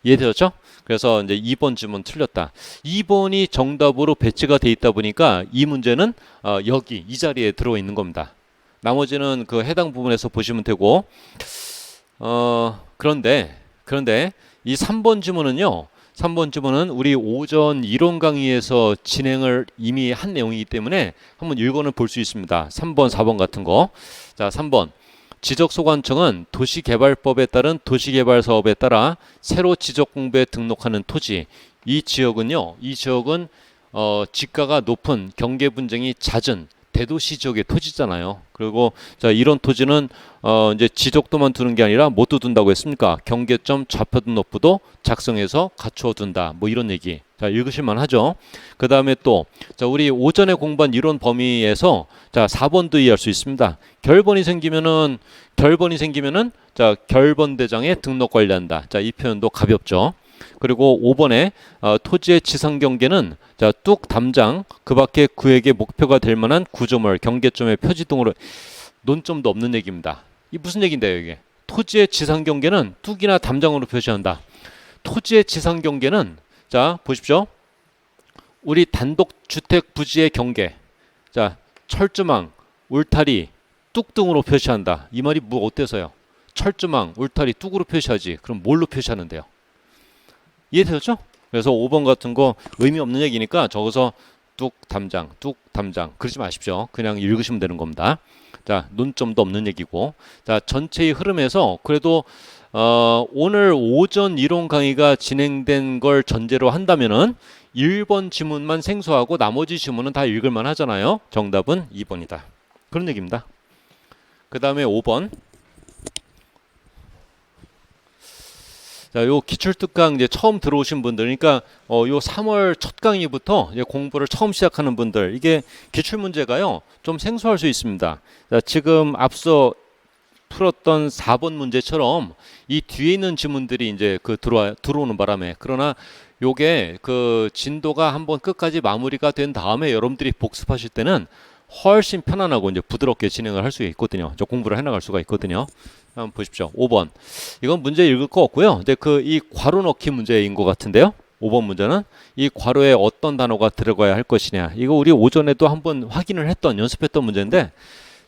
이해되셨죠? 그래서 이제 2번 지문 틀렸다. 2번이 정답으로 배치가 돼 있다 보니까 이 문제는 여기 이 자리에 들어 있는 겁니다. 나머지는 그 해당 부분에서 보시면 되고 그런데 이 3번 지문은요. 3번 지문은 우리 오전 이론 강의에서 진행을 이미 한 내용이기 때문에 한번 읽어는 볼 수 있습니다. 3번, 4번 같은 거. 자, 3번. 지적소관청은 도시개발법에 따른 도시개발사업에 따라 새로 지적공부에 등록하는 토지. 이 지역은 지가가 높은 경계 분쟁이 잦은 대도시 지역의 토지잖아요. 그리고 자, 이런 토지는 이제 지적도만 두는 게 아니라 뭐도 둔다고 했습니까? 경계점 좌표 등록부도 작성해서 갖추어 둔다. 뭐 이런 얘기. 자, 읽으실만 하죠. 그 다음에 또, 자, 우리 오전에 공부한 이론 범위에서, 자, 4번도 이해할 수 있습니다. 결번이 생기면은, 자, 결번대장에 등록 관리한다. 자, 이 표현도 가볍죠. 그리고 5번에 토지의 지상 경계는 자, 뚝 담장 그 밖에 그에게 목표가 될 만한 구조물 경계점의 표지 등으로 논점도 없는 얘기입니다. 이 무슨 얘기인데요, 이게? 토지의 지상 경계는 뚝이나 담장으로 표시한다. 토지의 지상 경계는 자, 보십시오. 우리 단독주택 부지의 경계. 자, 철조망, 울타리, 뚝 등으로 표시한다. 이 말이 뭐 어때서요? 철조망, 울타리, 뚝으로 표시하지. 그럼 뭘로 표시하는데요? 이해되셨죠? 그래서 5번 같은 거 의미 없는 얘기니까 적어서 뚝 담장 그러지 마십시오. 그냥 읽으시면 되는 겁니다. 자, 논점도 없는 얘기고. 자, 전체의 흐름에서 그래도 오늘 오전 이론 강의가 진행된 걸 전제로 한다면은 1번 지문만 생소하고 나머지 지문은 다 읽을만 하잖아요. 정답은 2번이다. 그런 얘기입니다. 그 다음에 5번. 자, 요 기출특강 이제 처음 들어오신 분들, 그러니까 요 3월 첫 강의부터 이제 공부를 처음 시작하는 분들, 이게 기출 문제가요 좀 생소할 수 있습니다. 자, 지금 앞서 풀었던 4번 문제처럼 이 뒤에 있는 지문들이 이제 그 들어오는 바람에, 그러나 요게 그 진도가 한번 끝까지 마무리가 된 다음에 여러분들이 복습하실 때는 훨씬 편안하고 이제 부드럽게 진행을 할 수 있거든요. 저 공부를 해나갈 수가 있거든요. 한번 보십시오. 5번. 이건 문제 읽을 거 없고요. 근데 그 이 괄호 넣기 문제인 것 같은데요. 5번 문제는 이 괄호에 어떤 단어가 들어가야 할 것이냐. 이거 우리 오전에도 한번 확인을 했던, 연습했던 문제인데,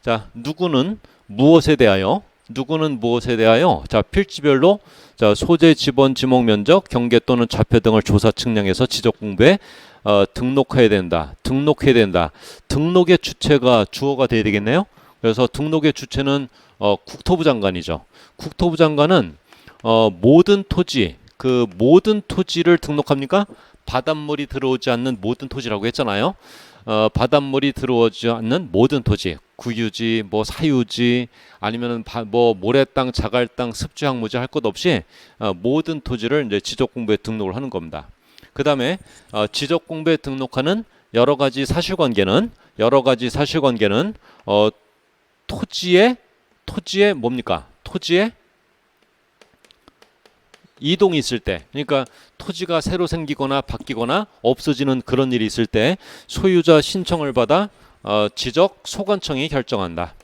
자, 누구는 무엇에 대하여, 누구는 무엇에 대하여, 자, 필지별로, 자, 소재, 지번, 지목, 면적, 경계 또는 좌표 등을 조사 측량해서 지적 공부에 등록해야 된다. 등록해야 된다. 등록의 주체가 주어가 돼야 되겠네요. 그래서 등록의 주체는 국토부 장관이죠. 국토부 장관은 모든 토지, 그 모든 토지를 등록합니까? 바닷물이 들어오지 않는 모든 토지라고 했잖아요. 바닷물이 들어오지 않는 모든 토지, 국유지, 뭐 사유지, 아니면은 뭐 모래땅, 자갈땅, 습지항무지 할 것 없이 모든 토지를 이제 지적 공부에 등록을 하는 겁니다. 그 다음에 지적 공부에 등록하는 여러 가지 사실관계는 토지에 뭡니까? 토지에 이동이 있을 때, 그러니까 토지가 새로 생기거나 바뀌거나 없어지는 그런 일이 있을 때 소유자 신청을 받아 지적 소관청이 결정한다.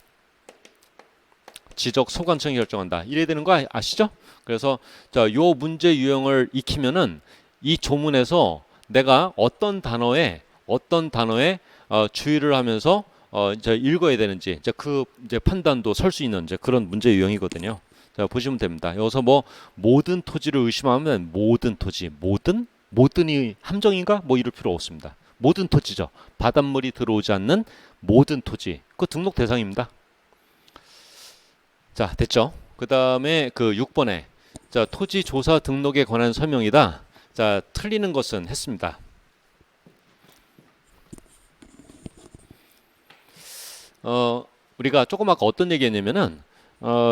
지적 소관청이 결정한다. 이래야 되는 거 아시죠? 그래서 자, 요 문제 유형을 익히면은 이 조문에서 내가 어떤 단어에 주의를 하면서 이제 읽어야 되는지 이제 판단도 설 수 있는 이제 그런 문제 유형이거든요. 자, 보시면 됩니다. 여기서 뭐 모든 토지를 의심하면 모든 토지, 모든이 함정인가? 뭐 이럴 필요 없습니다. 모든 토지죠. 바닷물이 들어오지 않는 모든 토지. 그 등록 대상입니다. 자, 됐죠? 그 다음에 그 6번에 자, 토지 조사 등록에 관한 설명이다. 자, 틀리는 것은 했습니다. 우리가 조금 아까 어떤 얘기했냐면은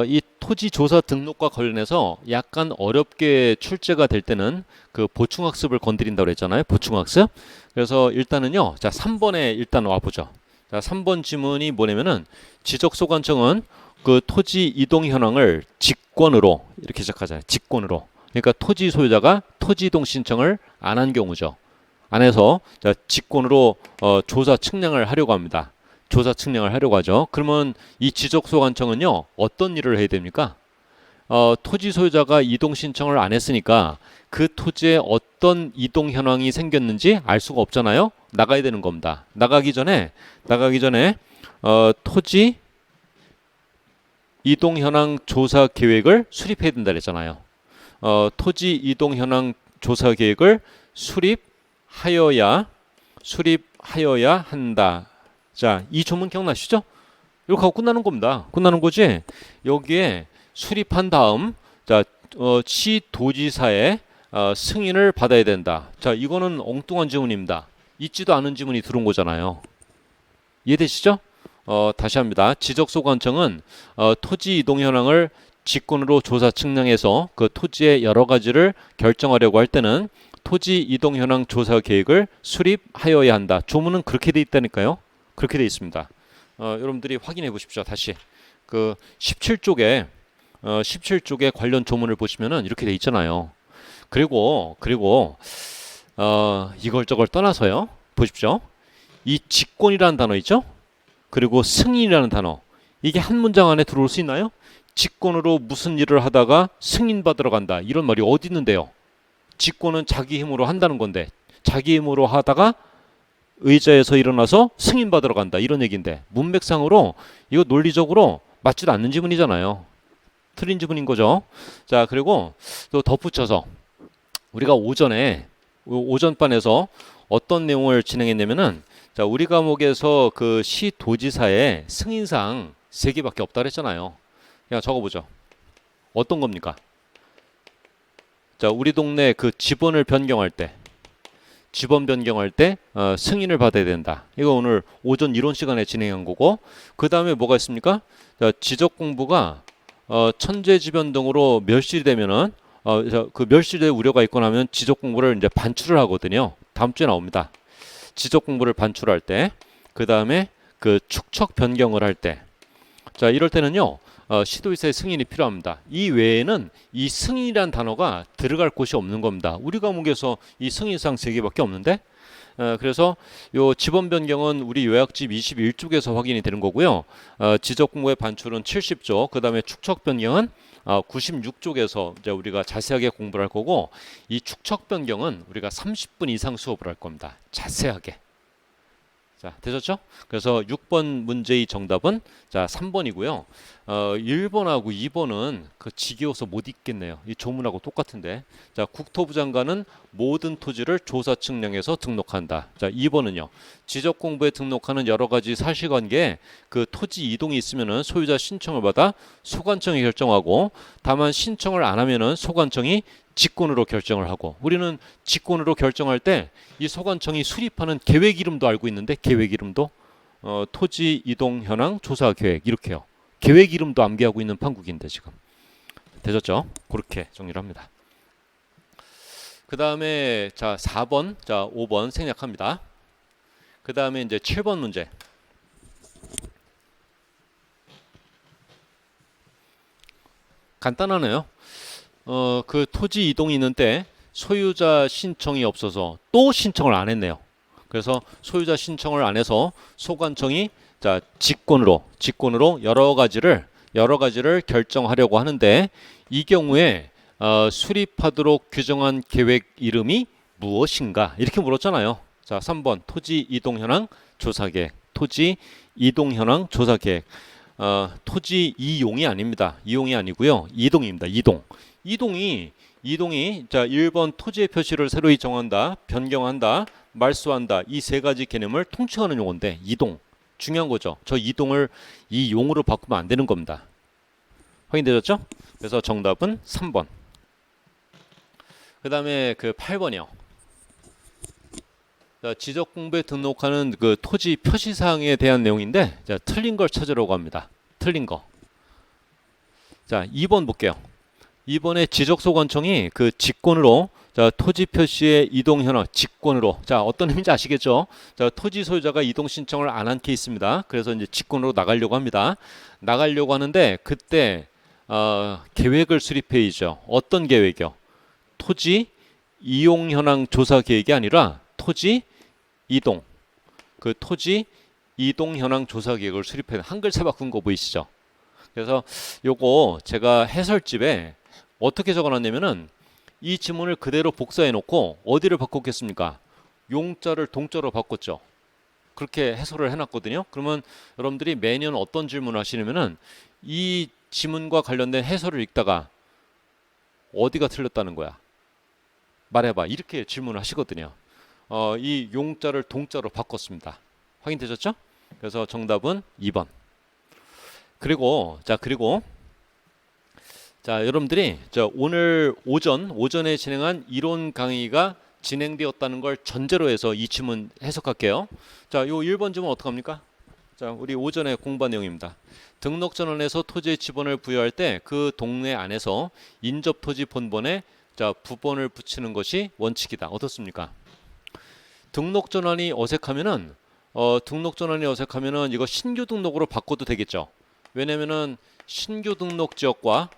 이 토지 조사 등록과 관련해서 약간 어렵게 출제가 될 때는 그 보충학습을 건드린다고 그랬잖아요. 보충학습. 그래서 일단은요. 자, 3번에 일단 와보죠. 자, 3번 지문이 뭐냐면은 지적소관청은 그 토지 이동 현황을 직권으로 이렇게 시작하잖아요. 직권으로. 그러니까 토지 소유자가 토지 이동 신청을 안 한 경우죠. 안 해서 자, 직권으로 조사 측량을 하려고 합니다. 조사 측량을 하려고 하죠. 그러면 이 지적소관청은요 어떤 일을 해야 됩니까? 토지 소유자가 이동 신청을 안 했으니까 그 토지에 어떤 이동 현황이 생겼는지 알 수가 없잖아요. 나가야 되는 겁니다. 나가기 전에 토지 이동 현황 조사 계획을 수립해야 된다 그랬잖아요. 토지 이동 현황 조사 계획을 수립하여야 한다. 자, 이 조문 기억나시죠? 이렇게 하고 끝나는 겁니다. 끝나는 거지. 여기에 수립한 다음 자, 시도지사의 승인을 받아야 된다. 자, 이거는 엉뚱한 지문입니다. 있지도 않은 지문이 들어온 거잖아요. 이해되시죠? 다시 합니다. 지적소관청은 토지 이동 현황을 직권으로 조사 측량해서 그 토지의 여러 가지를 결정하려고 할 때는 토지 이동 현황 조사 계획을 수립하여야 한다. 조문은 그렇게 돼 있다니까요. 그렇게 돼 있습니다. 여러분들이 확인해 보십시오. 다시 그 17쪽에 관련 조문을 보시면은 이렇게 돼 있잖아요. 그리고 이걸 저걸 떠나서요. 보십시오. 이 직권이라는 단어 있죠? 그리고 승인이라는 단어. 이게 한 문장 안에 들어올 수 있나요? 직권으로 무슨 일을 하다가 승인 받으러 간다. 이런 말이 어디 있는데요? 직권은 자기 힘으로 한다는 건데 자기 힘으로 하다가 의자에서 일어나서 승인 받으러 간다. 이런 얘기인데 문맥상으로 이거 논리적으로 맞지도 않는 지문이잖아요. 틀린 지문인 거죠. 자, 그리고 또 덧붙여서 우리가 오전반에서 어떤 내용을 진행했냐면은 자, 우리 과목에서 그 시도지사의 승인사항 3개밖에 없다 그랬잖아요. 그냥 적어보죠. 어떤 겁니까? 자, 우리 동네 그 지번 변경할 때 승인을 받아야 된다. 이거 오늘 오전 이론 시간에 진행한 거고, 그 다음에 뭐가 있습니까? 자, 지적 공부가 천재지변 등으로 멸실이 되면은 그 멸실의 우려가 있거나 하면 지적 공부를 이제 반출을 하거든요. 다음 주에 나옵니다. 지적 공부를 반출할 때, 그 다음에 그 축척 변경을 할 때, 자 이럴 때는요 시도이사의 승인이 필요합니다. 이 외에는 이 승인이란 단어가 들어갈 곳이 없는 겁니다. 우리 과목에서 이 승인사항 3개밖에 없는데, 그래서 요 지번 변경은 우리 요약집 21쪽에서 확인이 되는 거고요. 지적 공부의 반출은 70쪽, 그 다음에 축척 변경은 96쪽에서 이제 우리가 자세하게 공부를 할 거고, 이 축척 변경은 우리가 30분 이상 수업을 할 겁니다. 자세하게. 자, 되셨죠? 그래서 6번 문제의 정답은 자 3번이고요. 1번하고 2번은 그 지겨워서 못 읽겠네요. 이 조문하고 똑같은데. 자, 국토부 장관은 모든 토지를 조사 측량해서 등록한다. 자, 2번은요. 지적 공부에 등록하는 여러 가지 사실관계에 그 토지 이동이 있으면은 소유자 신청을 받아 소관청이 결정하고, 다만 신청을 안 하면은 소관청이 직권으로 결정을 하고, 우리는 직권으로 결정할 때 이 소관청이 수립하는 계획 이름도 알고 있는데, 계획 이름도 토지 이동 현황 조사 계획 이렇게요. 계획 이름도 암기하고 있는 판국인데 지금 되셨죠? 그렇게 정리를 합니다. 그 다음에 자 4번, 자 5번 생략합니다. 그 다음에 이제 7번 문제. 간단하네요. 그 토지 이동이 있는데 소유자 신청이 없어서 또 신청을 안 했네요. 그래서 소유자 신청을 안 해서 소관청이 자 직권으로 여러 가지를 결정하려고 하는데, 이 경우에 수립하도록 규정한 계획 이름이 무엇인가 이렇게 물었잖아요. 자 3번 토지 이동 현황 조사 계획, 토지 이동 현황 조사 계획. 토지 이용이 아닙니다. 이용이 아니고요. 이동입니다. 이동이 자 1번 토지의 표시를 새로이 정한다, 변경한다, 말소한다, 이 세 가지 개념을 통칭하는 용어인데, 이동 중요한 거죠. 저 이동을 이 용어로 바꾸면 안 되는 겁니다. 확인되셨죠? 그래서 정답은 3번. 그 다음에 그 8번이요. 자, 지적 공부에 등록하는 그 토지 표시 사항에 대한 내용인데, 자, 틀린 걸 찾으라고 합니다. 틀린 거. 자, 2번 볼게요. 2번에 지적소관청이 그 직권으로 자 토지 표시의 이동 현황 직권으로, 자 어떤 의미인지 아시겠죠? 자 토지 소유자가 이동 신청을 안 한 케이스입니다. 그래서 이제 직권으로 나가려고 합니다. 나가려고 하는데 그때 계획을 수립해야죠. 어떤 계획이요? 토지 이용 현황 조사 계획이 아니라 토지 이동, 그 토지 이동 현황 조사 계획을 수립해. 한글자 바꾼 거 보이시죠? 그래서 요거 제가 해설집에 어떻게 적어놨냐면은 이 지문을 그대로 복사해 놓고 어디를 바꿨겠습니까? 용자를 동자로 바꿨죠. 그렇게 해설을 해놨거든요. 그러면 여러분들이 매년 어떤 질문을 하시냐면은 이 지문과 관련된 해설을 읽다가 어디가 틀렸다는 거야? 말해봐. 이렇게 질문을 하시거든요. 이 용자를 동자로 바꿨습니다. 확인되셨죠? 그래서 정답은 2번. 그리고 자 여러분들이 오늘 오전에 진행한 이론 강의가 진행되었다는 걸 전제로 해서 이 지문 해석할게요. 자, 요 1번 지문 어떡합니까? 자, 우리 오전에 공부한 내용입니다. 등록 전원에서 토지의 지번을 부여할 때 그 동네 안에서 인접 토지 본번에 자 부번을 붙이는 것이 원칙이다. 어떻습니까? 등록 전환이 어색하면은 이거 신규 등록으로 바꿔도 되겠죠. 왜냐면은 신규 등록 지역과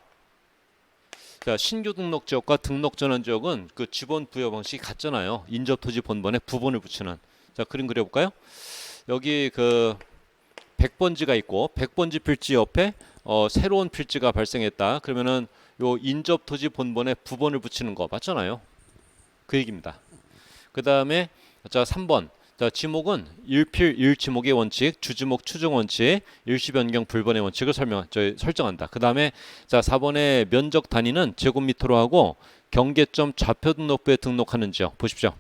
등록 전환 지역은 그 지번 부여 방식이 같잖아요. 인접 토지 본번에 부번을 붙이는. 자, 그림 그려볼까요? 여기 그 100번지가 있고 100번지 필지 옆에 새로운 필지가 발생했다. 그러면은 요 인접 토지 본번에 부번을 붙이는 거 맞잖아요. 그 얘기입니다. 그 다음에 자 3번. 자 지목은 일필 일지목의 원칙, 주지목 추정 원칙, 일시 변경 불번의 원칙을 설정한다. 그 다음에 자 4번의 면적 단위는 제곱미터로 하고 경계점 좌표 등록부에 등록하는 지역 보십시오.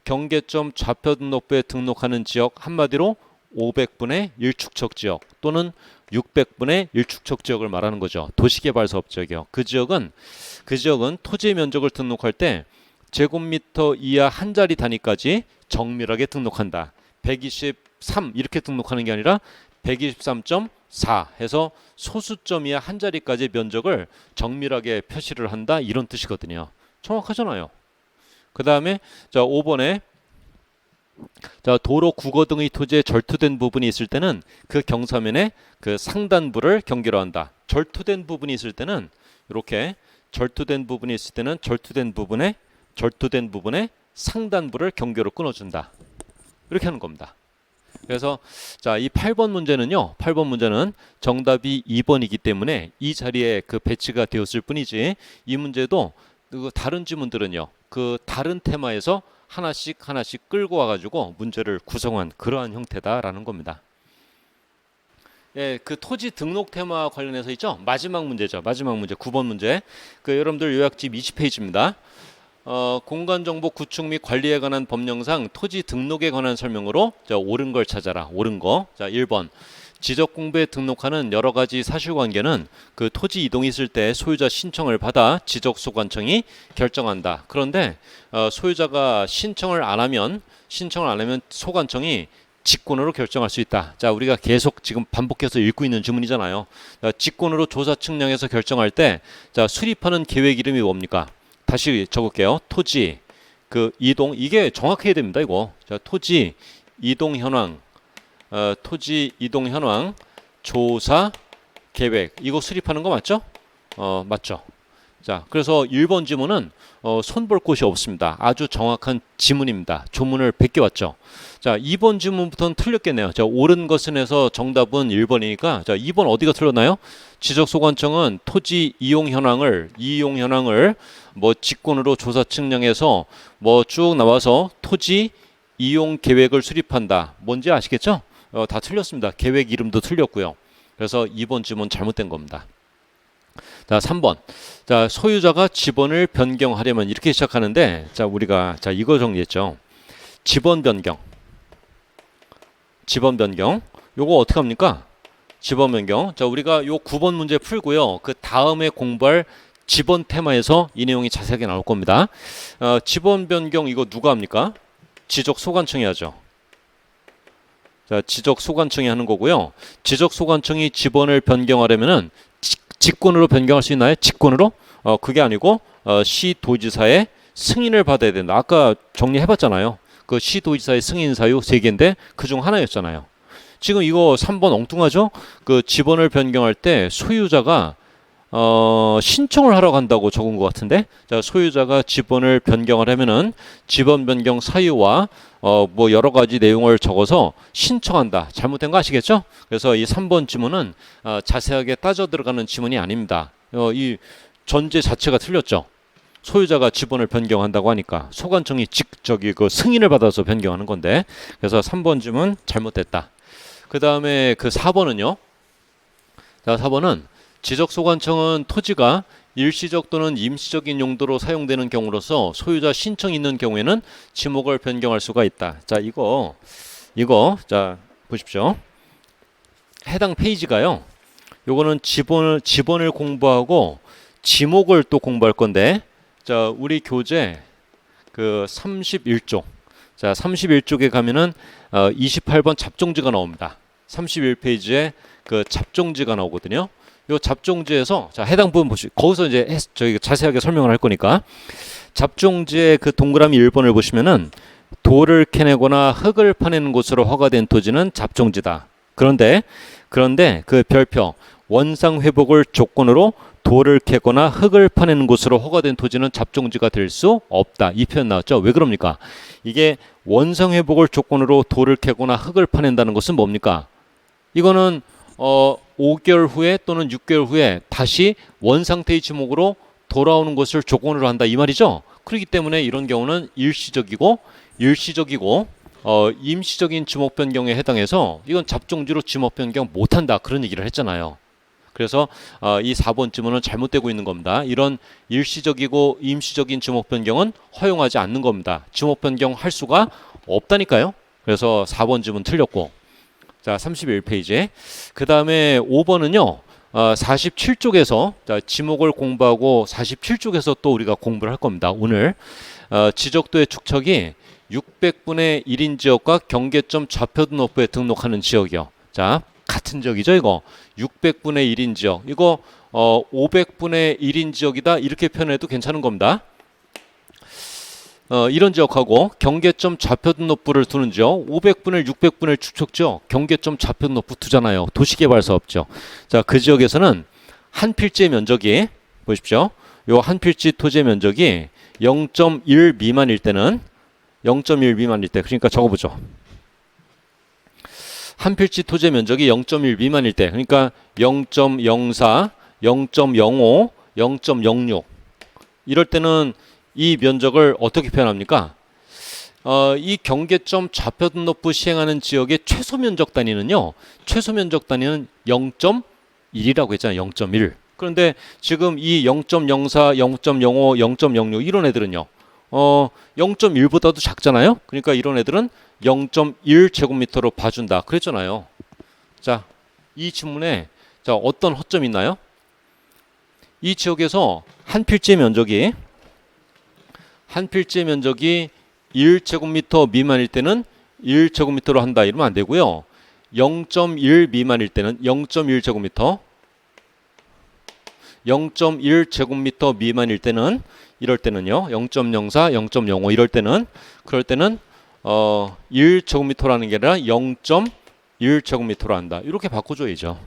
경계점 좌표 등록부에 등록하는 지역 한마디로 500분의 1축척 지역 또는 600분의 1축척 지역을 말하는 거죠. 도시개발사업 지역이요. 그 지역은 토지 면적을 등록할 때 제곱미터 이하 한 자리 단위까지 정밀하게 등록한다. 123 이렇게 등록하는 게 아니라 123.5 4 해서 소수점 이하 한 자리까지의 면적을 정밀하게 표시를 한다 이런 뜻이거든요. 정확하잖아요. 그 다음에 자 5번에 자 도로 국어 등의 토지에 절투된 부분이 있을 때는 그 경사면의 그 상단부를 경계로 한다. 절투된 부분이 있을 때는 이렇게 절투된 부분이 있을 때는 절투된 부분에 상단부를 경계로 끊어준다. 이렇게 하는 겁니다. 그래서 자, 이 8번 문제는요. 8번 문제는 정답이 2번이기 때문에 이 자리에 그 배치가 되었을 뿐이지 이 문제도 그 다른 지문들은요. 그 다른 테마에서 하나씩 끌고 와가지고 문제를 구성한 그러한 형태다라는 겁니다. 예, 그 토지 등록 테마 관련해서 있죠. 마지막 문제죠. 마지막 문제 9번 문제. 그 여러분들 요약집 20페이지입니다. 공간정보 구축 및 관리에 관한 법령상 토지 등록에 관한 설명으로 자, 옳은 걸 찾아라. 옳은 거. 자, 1번. 지적공부에 등록하는 여러 가지 사실관계는 그 토지 이동이 있을 때 소유자 신청을 받아 지적소관청이 결정한다. 그런데 소유자가 신청을 안 하면 소관청이 직권으로 결정할 수 있다. 자, 우리가 계속 지금 반복해서 읽고 있는 주문이잖아요. 자, 직권으로 조사 측량해서 결정할 때 자, 수립하는 계획 이름이 뭡니까? 다시 적을게요. 토지 그 이동 이게 정확해야 됩니다. 이거 자, 토지 이동 현황 조사 계획 이거 수립하는 거 맞죠? 맞죠. 자, 그래서 1번 지문은 손볼 곳이 없습니다. 아주 정확한 지문입니다. 조문을 100개 왔죠. 자, 2번 지문부터는 틀렸겠네요. 자, 옳은 것은 해서 정답은 1번이니까 자, 2번 어디가 틀렸나요? 지적소관청은 토지 이용 현황을 뭐 직권으로 조사 측량해서 뭐 쭉 나와서 토지 이용 계획을 수립한다. 뭔지 아시겠죠? 다 틀렸습니다. 계획 이름도 틀렸고요. 그래서 2번 지문 잘못된 겁니다. 자, 3번. 자, 소유자가 지번을 변경하려면 이렇게 시작하는데 자, 우리가 자, 이거 정리했죠. 지번 변경. 요거 어떻게 합니까? 지번 변경. 자, 우리가 요 9번 문제 풀고요. 그 다음에 공부할 지번 테마에서 이 내용이 자세하게 나올 겁니다. 지번 변경 이거 누가 합니까? 지적소관청이 하죠. 자, 지적소관청이 하는 거고요. 지적소관청이 지번을 변경하려면은 직권으로 변경할 수 있나요? 직권으로? 그게 아니고 시도지사의 승인을 받아야 된다. 아까 정리해봤잖아요. 그 시도지사의 승인 사유 3개인데 그중 하나였잖아요. 지금 이거 3번 엉뚱하죠? 그 지번을 변경할 때 소유자가 신청을 하러 간다고 적은 것 같은데 자, 소유자가 지번을 변경을 하면은 지번 변경 사유와 뭐 여러 가지 내용을 적어서 신청한다. 잘못된 거 아시겠죠? 그래서 이 3번 지문은 자세하게 따져 들어가는 지문이 아닙니다. 이 전제 자체가 틀렸죠. 소유자가 지번을 변경한다고 하니까 소관청이 그 승인을 받아서 변경하는 건데 그래서 3번 지문 잘못됐다. 그 다음에 그 4번은요. 자, 4번은 지적소관청은 토지가 일시적 또는 임시적인 용도로 사용되는 경우로서 소유자 신청이 있는 경우에는 지목을 변경할 수가 있다. 자, 이거 자, 보십시오. 해당 페이지가요. 요거는 지번을 공부하고 지목을 또 공부할 건데 자, 우리 교재 그 31쪽. 자, 31쪽에 가면은 28번 잡종지가 나옵니다. 31페이지에 그 잡종지가 나오거든요. 요 잡종지에서 자, 해당 부분 보시고 거기서 이제 저희 자세하게 설명을 할 거니까 잡종지의 그 동그라미 1번을 보시면은 돌을 캐내거나 흙을 파내는 곳으로 허가된 토지는 잡종지다. 그런데 그 별표 원상 회복을 조건으로 돌을 캐거나 흙을 파내는 곳으로 허가된 토지는 잡종지가 될 수 없다. 이 표현 나왔죠? 왜 그럽니까? 이게 원상 회복을 조건으로 돌을 캐거나 흙을 파낸다는 것은 뭡니까? 이거는 5개월 후에 또는 6개월 후에 다시 원상태의 지목으로 돌아오는 것을 조건으로 한다 이 말이죠. 그렇기 때문에 이런 경우는 일시적이고 임시적인 지목 변경에 해당해서 이건 잡종지로 지목 변경 못한다 그런 얘기를 했잖아요. 그래서 이 4번 지문은 잘못되고 있는 겁니다. 이런 일시적이고 임시적인 지목 변경은 허용하지 않는 겁니다. 지목 변경 할 수가 없다니까요. 그래서 4번 지문 틀렸고 자, 31페이지에 그 다음에 5번은요. 47쪽에서 자, 지목을 공부하고 47쪽에서 또 우리가 공부를 할 겁니다. 오늘 지적도의 축척이 600분의 1인 지역과 경계점 좌표등록부에 등록하는 지역이요. 자, 같은 지역이죠. 이거 600분의 1인 지역, 이거 500분의 1인 지역이다 이렇게 표현해도 괜찮은 겁니다. 이런 지역하고 경계점 좌표등 높이를 두는 지역, 500분의 600분의 축척지역 경계점 좌표등 높이 두잖아요. 도시개발사업죠. 자, 그 지역에서는 한 필지의 면적이 보십시오. 요 한 필지 토지의 면적이 0.1 미만일 때는 0.1 미만일 때, 그러니까 적어보죠. 한 필지 토지의 면적이 0.1 미만일 때, 그러니까 0.04, 0.05, 0.06 이럴 때는 이 면적을 어떻게 표현합니까? 이 경계점 좌표등 높이 시행하는 지역의 최소 면적 단위는요. 최소 면적 단위는 0.1이라고 했잖아요. 0.1. 그런데 지금 이 0.04, 0.05, 0.06 이런 애들은요. 0.1보다도 작잖아요. 그러니까 이런 애들은 0.1제곱미터로 봐준다. 그랬잖아요. 자, 이 질문에 자, 어떤 허점이 있나요? 이 지역에서 한 필지의 면적이 1제곱미터 미만일 때는 1제곱미터로 한다 이러면 안 되고요. 0.1 미만일 때는 0.1제곱미터, 0.1제곱미터 미만일 때는 이럴 때는요. 0.04, 0.05 이럴 때는 그럴 때는 1제곱미터라는 게 아니라 0.1제곱미터로 한다. 이렇게 바꿔줘야죠.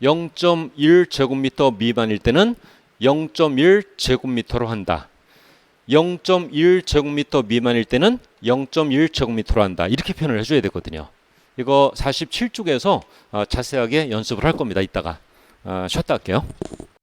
0.1제곱미터 미만일 때는 0.1제곱미터로 한다. 0.1제곱미터 미만일 때는 0.1제곱미터로 한다. 이렇게 표현을 해줘야 되거든요. 이거 47쪽에서 자세하게 연습을 할 겁니다. 이따가 쉬었다 할게요.